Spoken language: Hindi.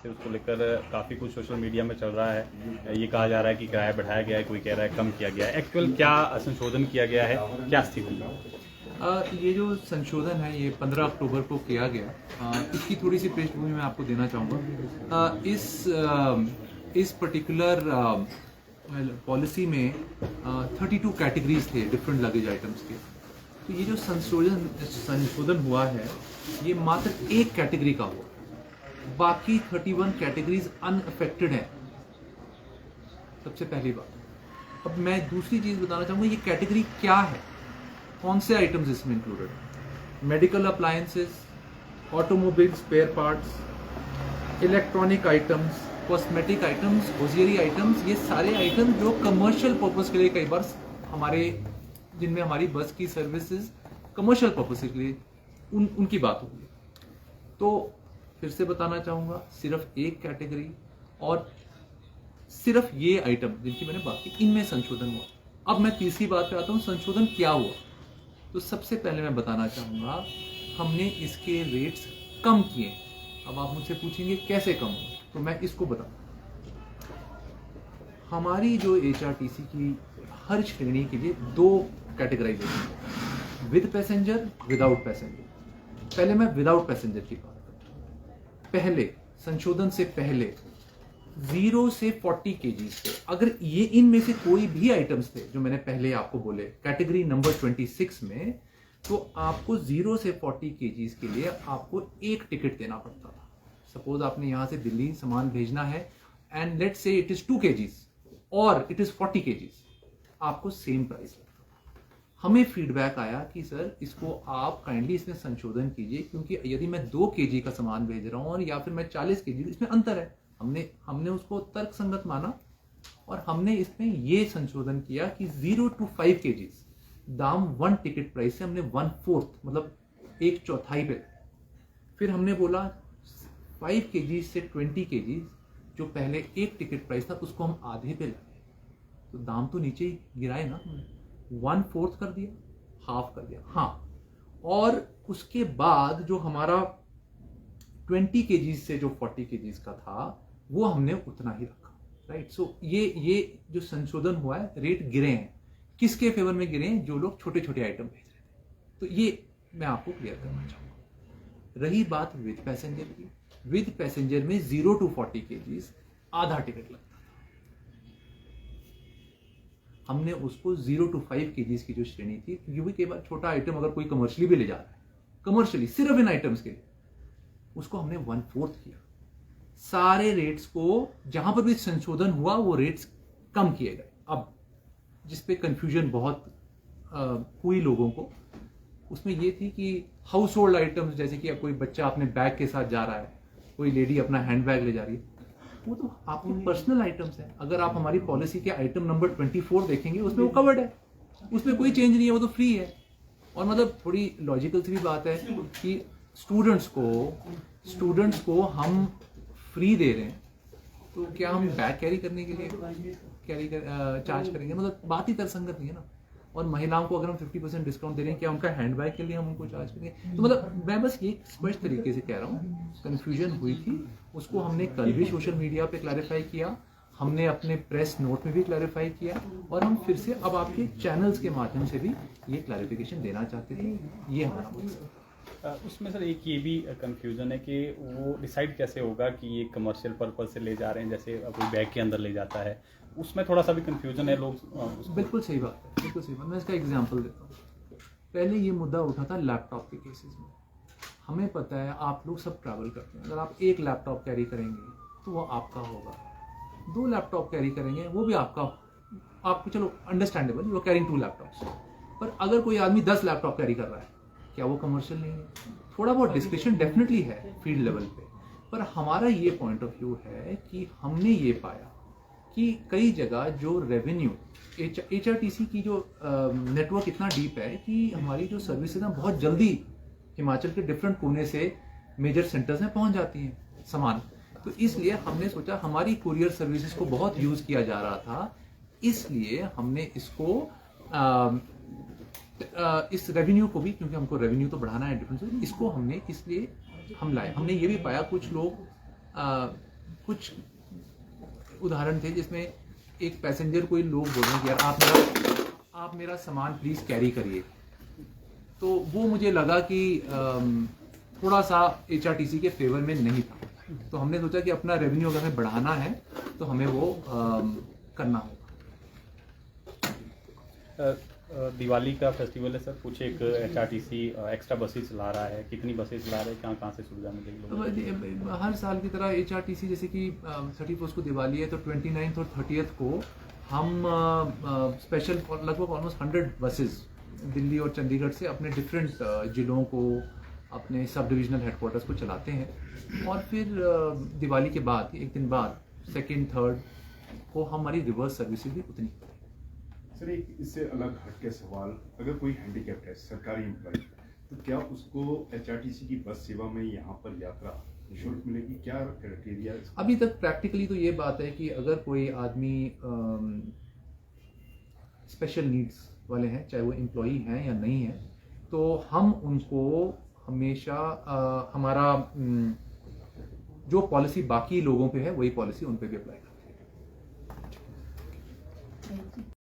थे, उसको लेकर काफ़ी कुछ सोशल मीडिया में चल रहा है। ये कहा जा रहा है कि किराया बढ़ाया गया है, कोई कह रहा है कम किया गया है। एक्चुअल क्या संशोधन किया गया है, क्या स्थिति है? ये जो संशोधन है ये 15 अक्टूबर को किया गया। इसकी थोड़ी सी पृष्ठभूमि मैं आपको देना चाहूँगा। इस पर्टिकुलर पॉलिसी में 32 कैटेगरीज थे डिफरेंट लगेज आइटम्स के। तो ये जो संशोधन हुआ है ये मात्र एक कैटेगरी का हुआ, बाकी 31 कैटेगरीज अनअफेक्टेड हैं। सबसे पहली बात। अब मैं दूसरी चीज़ बताना चाहूँगा, ये कैटेगरी क्या है, कौन से आइटम्स इसमें इंक्लूडेड हैं। Medical appliances, automobile spare parts, electronic items, cosmetic items, hosiery items, ये सारे आइटम जो कमर्शियल पर्पस के लिए कई बार हमारे जिनमें हमारी बस की सर्विसेज कमर्शियल पर्पस के लिए उनकी बात होगी। तो फिर से बताना चाहूँगा, सिर्फ एक कैटेगरी और सिर्फ ये आइटम जिनकी मैंने बात की, इनमें संशोधन हुआ। अब मैं तीसरी बात पे आता हूँ, संशोधन क्या हुआ। तो सबसे पहले मैं बताना चाहूँगा, हमने इसके रेट्स कम किए। अब आप मुझसे पूछेंगे कैसे कम हुए, तो मैं इसको बताऊँ। हमारी जो HRTC की हर श्रेणी के लिए 2 कैटेगराइजेशन है, विद पैसेंजर, विदाउट पैसेंजर। पहले मैं विदाउट पैसेंजर की बात करता हूँ। पहले संशोधन से पहले 0 से 40 केजीज थे। अगर ये इनमें से कोई भी आइटम्स थे जो मैंने पहले आपको बोले कैटेगरी नंबर 26 में, तो आपको 0 से 40 केजीज के लिए आपको एक टिकट देना पड़ता था। सपोज आपने यहां से दिल्ली सामान भेजना है and let's say it is 2 KGs और इट इज 40 केजीज, आपको सेम प्राइस लगता था। हमें फीडबैक आया कि सर इसको आप काइंडली इसमें संशोधन कीजिए, क्योंकि यदि मैं 2 केजी का सामान भेज रहा हूं और या फिर मैं 40 केजी, इसमें अंतर है। हमने उसको तर्क संगत माना और हमने इसमें ये संशोधन किया कि 0 to 5 केजीज दाम 1 टिकट प्राइस से हमने 1/4 मतलब 1/4 पे। फिर हमने बोला 5 केजीज से 20 केजीज जो पहले 1 टिकट प्राइस था उसको हम आधे पे लाए, तो दाम तो नीचे ही गिराए ना, 1/4 कर दिया, हाफ कर दिया। हाँ, और उसके बाद जो हमारा 20 केजीज से जो 40 केजीज का था वो हमने उतना ही रखा। राइट। सो ये जो संशोधन हुआ है, रेट गिरे हैं। किसके फेवर में गिरे हैं? जो लोग छोटे छोटे आइटम भेज रहे थे। तो ये मैं आपको क्लियर करना चाहूंगा। रही बात विद पैसेंजर की, विद पैसेंजर में 0 to 40 केजीज आधा टिकट लगता था। हमने उसको 0 to 5 केजीज की जो श्रेणी थी, क्योंकि कई बार छोटा आइटम अगर कोई कमर्शियली भी ले जा रहा है, कमर्शियली सिर्फ इन आइटम्स के लिए, उसको हमने 1/4 किया। सारे रेट्स को जहां पर भी संशोधन हुआ वो रेट्स कम किए गए। अब जिसपे कंफ्यूजन बहुत हुई लोगों को, उसमें ये थी कि हाउस होल्ड आइटम्स, जैसे कि अब कोई बच्चा अपने बैग के साथ जा रहा है, कोई लेडी अपना हैंड बैग ले जा रही है, वो तो आपके पर्सनल आइटम्स हैं। अगर आप हमारी पॉलिसी के आइटम नंबर 24 देखेंगे, उसमें वो कवर्ड है, उसमें कोई चेंज नहीं है, वो तो फ्री है। और मतलब थोड़ी लॉजिकल सी भी बात है कि स्टूडेंट्स को हम फ्री दे रहे हैं, तो क्या हम बैग कैरी करने के लिए चार्ज करेंगे? मतलब बात ही तर्कसंगत नहीं है ना। और महिलाओं को अगर हम 50% डिस्काउंट दे रहे हैं, क्या उनका हैंड बैग के लिए हम उनको चार्ज करेंगे? तो मतलब मैं बस ये स्पष्ट तरीके से कह रहा हूँ, कंफ्यूजन हुई थी, उसको हमने कल भी सोशल मीडिया पे क्लैरिफाई किया, हमने अपने प्रेस नोट में भी क्लैरिफाई किया, और हम फिर से अब आपके चैनल्स के माध्यम से भी ये क्लैरिफिकेशन देना चाहते थे। ये हमारा मकसद। उसमें सर एक ये भी कंफ्यूजन है कि वो डिसाइड कैसे होगा कि ये कमर्शियल पर्पज से ले जा रहे हैं, जैसे कोई बैग के अंदर ले जाता है, उसमें थोड़ा सा भी कंफ्यूजन है लोग। बिल्कुल सही बात है, बिल्कुल सही बात। मैं इसका एग्जांपल देता हूँ। पहले ये मुद्दा उठा था लैपटॉप के केसेस में। हमें पता है आप लोग सब ट्रैवल करते हैं, अगर आप एक लैपटॉप कैरी करेंगे तो वो आपका होगा, 2 लैपटॉप कैरी करेंगे वो भी आपको चलो understandable, you are carrying 2 laptops. पर अगर कोई आदमी 10 लैपटॉप कैरी कर रहा है, क्या वो कमर्शियल नहीं है? थोड़ा बहुत डिस्क्रिप्शन डेफिनेटली है फील्ड लेवल पे, पर हमारा ये पॉइंट ऑफ व्यू है कि हमने ये पाया कि कई जगह जो रेवेन्यू HRTC की जो नेटवर्क इतना डीप है कि हमारी जो सर्विसेज ना बहुत जल्दी हिमाचल के डिफरेंट कोने से मेजर सेंटर्स में पहुंच जाती हैं सामान। तो इसलिए हमने सोचा, हमारी कुरियर सर्विसेज को बहुत यूज़ किया जा रहा था, इसलिए हमने इसको इस रेवेन्यू को भी, क्योंकि हमको रेवेन्यू तो बढ़ाना है डिफरेंस, इसको हमने इसलिए हम लाए। हमने ये भी पाया कुछ लोग कुछ उदाहरण थे जिसमें एक पैसेंजर कोई लोग बोल रहे हैं कि यार आप मेरा सामान प्लीज़ कैरी करिए, तो वो मुझे लगा कि थोड़ा सा HRTC के फेवर में नहीं था। तो हमने सोचा कि अपना रेवेन्यू अगर हमें बढ़ाना है तो हमें वो करना होगा। दिवाली का फेस्टिवल है सर, कुछ एक HRTC एक्स्ट्रा बसेस ला रहा है, कितनी बसेस ला रहे हैं, कहाँ से सुविधा मिलेगी लोगों को? हर साल की तरह HRTC जैसे कि 31 को दिवाली है तो 29 और 30 को हम स्पेशल लगभग ऑलमोस्ट 100 बसेस दिल्ली और चंडीगढ़ से अपने डिफरेंट जिलों को, अपने सब डिविजनल हेडक्वार्टर्स को चलाते हैं। और फिर दिवाली के बाद एक दिन बाद 2nd 3rd को हमारी रिवर्स सर्विसेज भी उतनी। सर एक इससे अलग हटके सवाल, अगर कोई हैंडीकैप्ड है सरकारी एम्प्लॉय, तो क्या उसको HRTC की बस सेवा में यहाँ पर यात्रा निःशुल्क मिलेगी? क्या क्राइटेरिया? अभी तक प्रैक्टिकली तो ये बात है कि अगर कोई आदमी स्पेशल नीड्स वाले हैं, चाहे वो एम्प्लॉई हैं या नहीं है, तो हम उनको हमेशा हमारा जो पॉलिसी बाकी लोगों पे है वही पॉलिसी उन पे भी अप्लाई करते हैं।